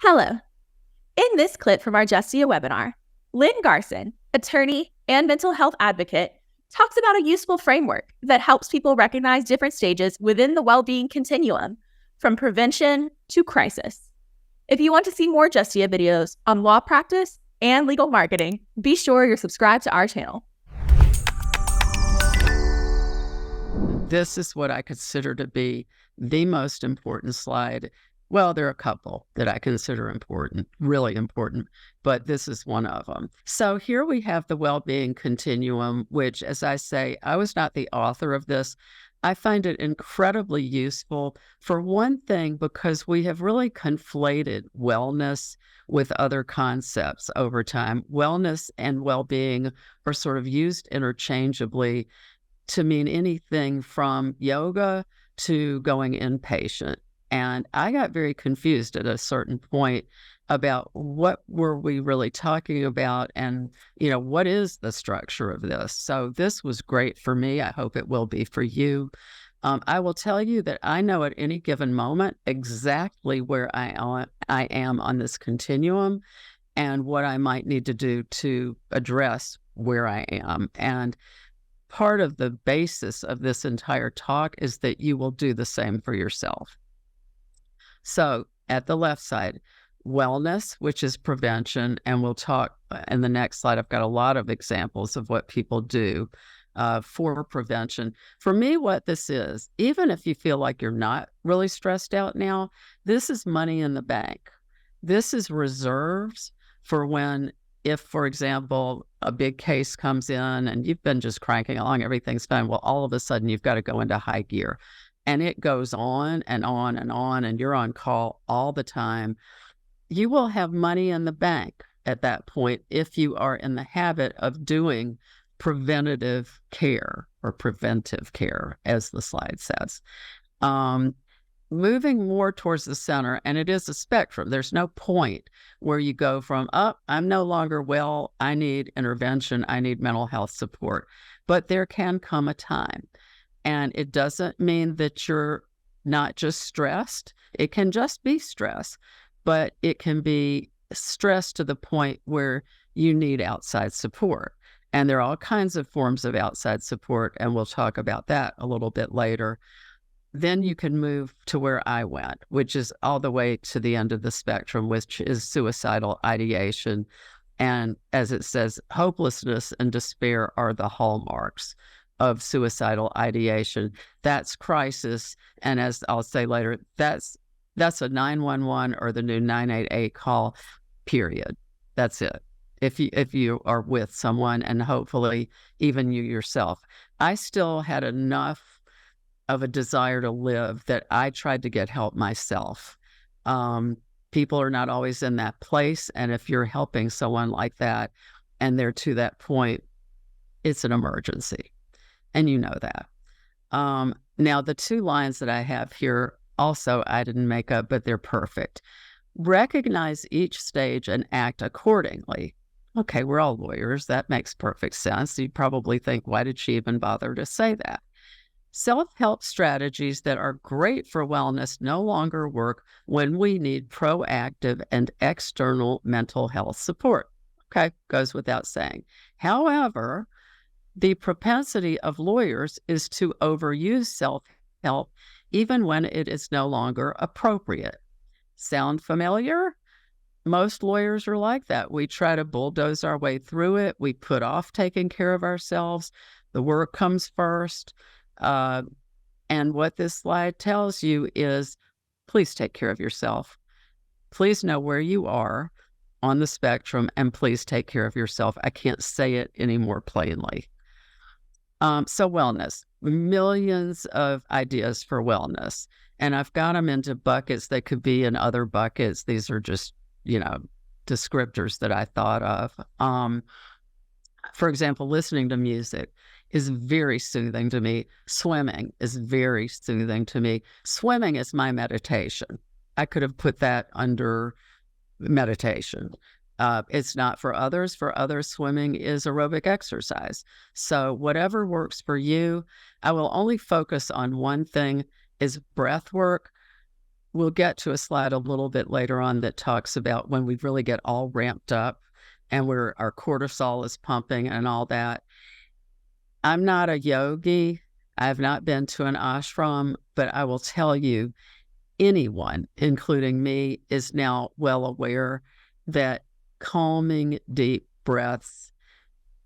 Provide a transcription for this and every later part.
Hello. In this clip from our Justia webinar, Lynn Garson, attorney and mental health advocate, talks about a useful framework that helps people recognize different stages within the well-being continuum, from prevention to crisis. If you want to see more Justia videos on law practice and legal marketing, be sure you're subscribed to our channel. This is what I consider to be the most important slide. Well, there are a couple that I consider important, really important, but this is one of them. So here we have the well-being continuum, which, as I say, I was not the author of this. I find it incredibly useful for one thing, because we have really conflated wellness with other concepts over time. Wellness and well-being are sort of used interchangeably to mean anything from yoga to going inpatient. And I got very confused at a certain point about what were we really talking about and, what is the structure of this? So this was great for me. I hope it will be for you. I will tell you that I know at any given moment exactly where I am on this continuum and what I might need to do to address where I am. And part of the basis of this entire talk is that you will do the same for yourself. So at the left side, wellness, which is prevention, and we'll talk in the next slide. I've got a lot of examples of what people do for prevention. For me, what this is, even if you feel like you're not really stressed out now, this is money in the bank. This is reserves for when, if, for example, a big case comes in and you've been just cranking along, everything's fine. Well, all of a sudden you've got to go into high gear. And it goes on and on and on, and you're on call all the time. You will have money in the bank at that point if you are in the habit of doing preventative care, or preventive care, as the slide says. Moving more towards the center, and it is a spectrum. There's no point where you go from, I'm no longer well, I need intervention, I need mental health support. But there can come a time. And it doesn't mean that you're not just stressed. It can just be stress, but it can be stress to the point where you need outside support. And there are all kinds of forms of outside support, and we'll talk about that a little bit later. Then you can move to where I went, which is all the way to the end of the spectrum, which is suicidal ideation. And as it says, hopelessness and despair are the hallmarks of suicidal ideation. That's crisis. And as I'll say later, that's a 911 or the new 988 call, period. That's it. If you are with someone, and hopefully even you yourself. I still had enough of a desire to live that I tried to get help myself. People are not always in that place. And if you're helping someone like that and they're to that point, it's an emergency. And you know that. Now, the two lines that I have here also I didn't make up, but they're perfect. Recognize each stage and act accordingly. Okay, we're all lawyers. That makes perfect sense. You probably think, why did she even bother to say that? Self-help strategies that are great for wellness no longer work when we need proactive and external mental health support. Okay, goes without saying. However, the propensity of lawyers is to overuse self-help even when it is no longer appropriate. Sound familiar? Most lawyers are like that. We try to bulldoze our way through it. We put off taking care of ourselves. The work comes first. And what this slide tells you is, please take care of yourself. Please know where you are on the spectrum, and please take care of yourself. I can't say it any more plainly. So wellness, millions of ideas for wellness. And I've got them into buckets. They could be in other buckets. These are just, descriptors that I thought of. For example, listening to music is very soothing to me. Swimming is very soothing to me. Swimming is my meditation. I could have put that under meditation. It's not for others. For others, swimming is aerobic exercise. So whatever works for you, I will only focus on one thing, is breath work. we'll get to a slide a little bit later on that talks about when we really get all ramped up and our cortisol is pumping and all that. I'm not a yogi. I've not been to an ashram, but I will tell you, anyone, including me, is now well aware that calming deep breaths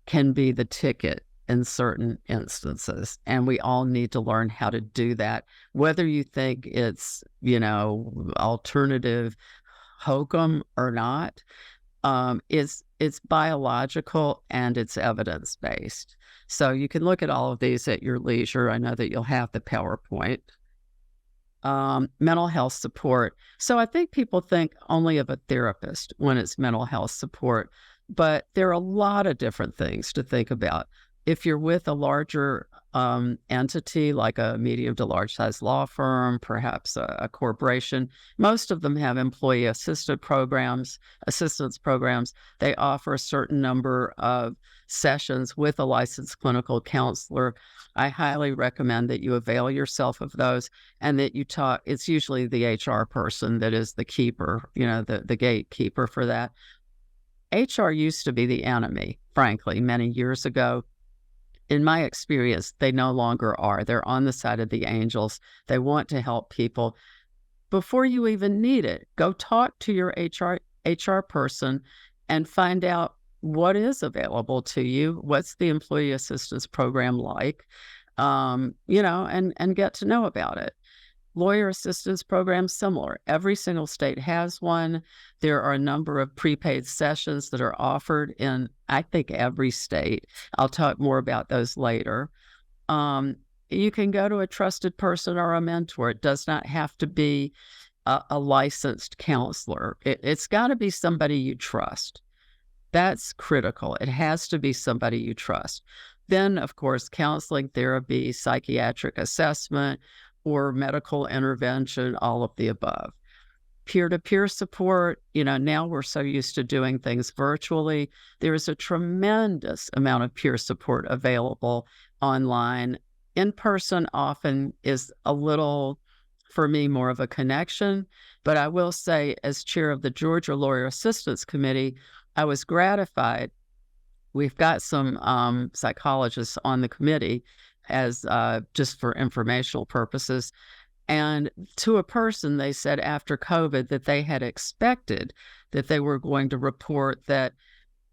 can be the ticket in certain instances. And we all need to learn how to do that. Whether you think it's, alternative hokum or not, it's biological and it's evidence-based. So you can look at all of these at your leisure. I know that you'll have the PowerPoint. Mental health support. So I think people think only of a therapist when it's mental health support, but there are a lot of different things to think about. If you're with a larger entity like a medium to large size law firm, perhaps a corporation, most of them have employee assistance programs. They offer a certain number of sessions with a licensed clinical counselor. I highly recommend that you avail yourself of those and that you talk. It's usually the HR person that is the keeper, the gatekeeper for that. HR used to be the enemy, frankly, many years ago. In my experience, they no longer are. They're on the side of the angels. They want to help people. Before you even need it, go talk to your HR person and find out what is available to you. What's the employee assistance program like? And get to know about it. Lawyer assistance programs, similar. Every single state has one. There are a number of prepaid sessions that are offered in, I think, every state. I'll talk more about those later. You can go to a trusted person or a mentor. It does not have to be a licensed counselor. It's got to be somebody you trust. That's critical. It has to be somebody you trust. Then, of course, counseling, therapy, psychiatric assessment, or medical intervention, all of the above. Peer-to-peer support, now we're so used to doing things virtually. There is a tremendous amount of peer support available online. In person often is a little, for me, more of a connection. But I will say, as chair of the Georgia Lawyer Assistance Committee, I was gratified. We've got some psychologists on the committee as just for informational purposes. And to a person, they said after COVID that they had expected that they were going to report that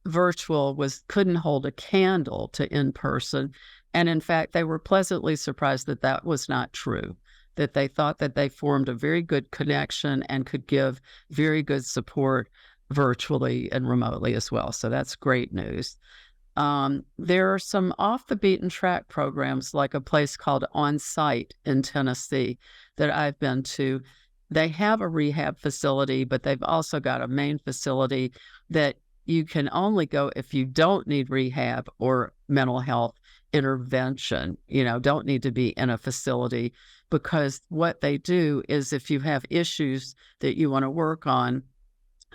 virtual couldn't hold a candle to in-person. And in fact, they were pleasantly surprised that that was not true, that they thought that they formed a very good connection and could give very good support virtually and remotely as well. So that's great news. There are some off the beaten track programs like a place called On Site in Tennessee that I've been to. They have a rehab facility, but they've also got a main facility that you can only go if you don't need rehab or mental health intervention, don't need to be in a facility, because what they do is if you have issues that you want to work on,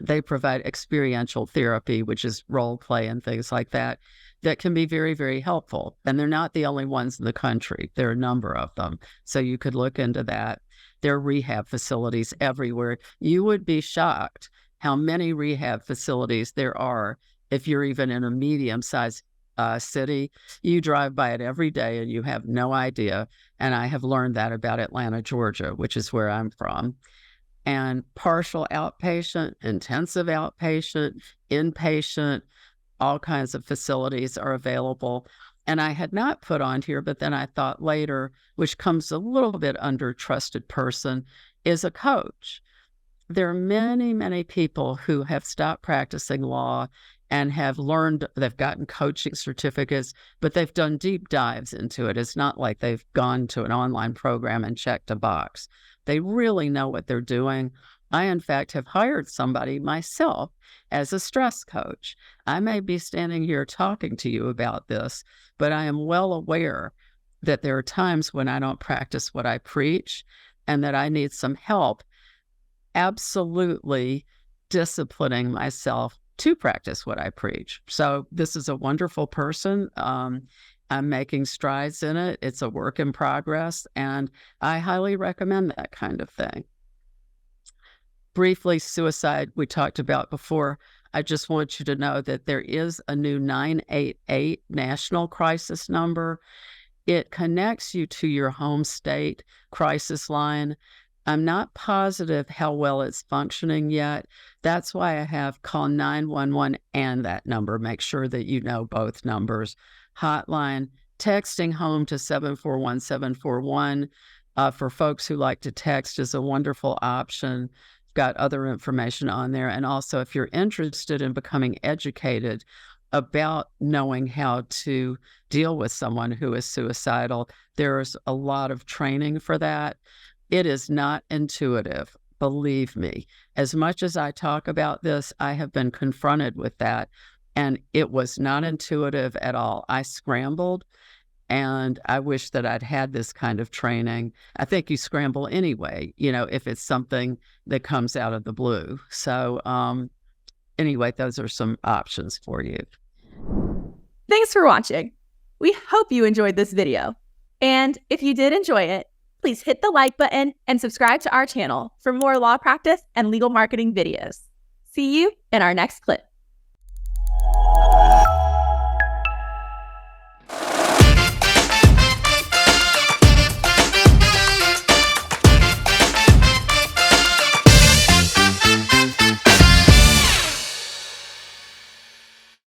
they provide experiential therapy, which is role play and things like that, that can be very, very helpful. And they're not the only ones in the country. There are a number of them. So you could look into that. There are rehab facilities everywhere. You would be shocked how many rehab facilities there are if you're even in a medium-sized city. You drive by it every day and you have no idea. And I have learned that about Atlanta, Georgia, which is where I'm from. And partial outpatient, intensive outpatient, inpatient, all kinds of facilities are available. And I had not put on here, but then I thought later, which comes a little bit under trusted person, is a coach. There are many, many people who have stopped practicing law and have learned, they've gotten coaching certificates, but they've done deep dives into it. It's not like they've gone to an online program and checked a box. They really know what they're doing. I, in fact, have hired somebody myself as a stress coach. I may be standing here talking to you about this, but I am well aware that there are times when I don't practice what I preach and that I need some help absolutely disciplining myself to practice what I preach. So this is a wonderful person. I'm making strides in it. It's a work in progress, and I highly recommend that kind of thing. Briefly, suicide, we talked about before. I just want you to know that there is a new 988 national crisis number. It connects you to your home state crisis line. I'm not positive how well it's functioning yet. That's why I have call 911 and that number. Make sure that you know both numbers. Hotline, texting home to 741-741 for folks who like to text is a wonderful option. Got other information on there. And also, if you're interested in becoming educated about knowing how to deal with someone who is suicidal, there's a lot of training for that. It is not intuitive, believe me. As much as I talk about this, I have been confronted with that, and it was not intuitive at all. I scrambled, and I wish that I'd had this kind of training. I think you scramble anyway, if it's something that comes out of the blue. So anyway, those are some options for you. Thanks for watching. We hope you enjoyed this video. And if you did enjoy it, please hit the like button and subscribe to our channel for more law practice and legal marketing videos. See you in our next clip.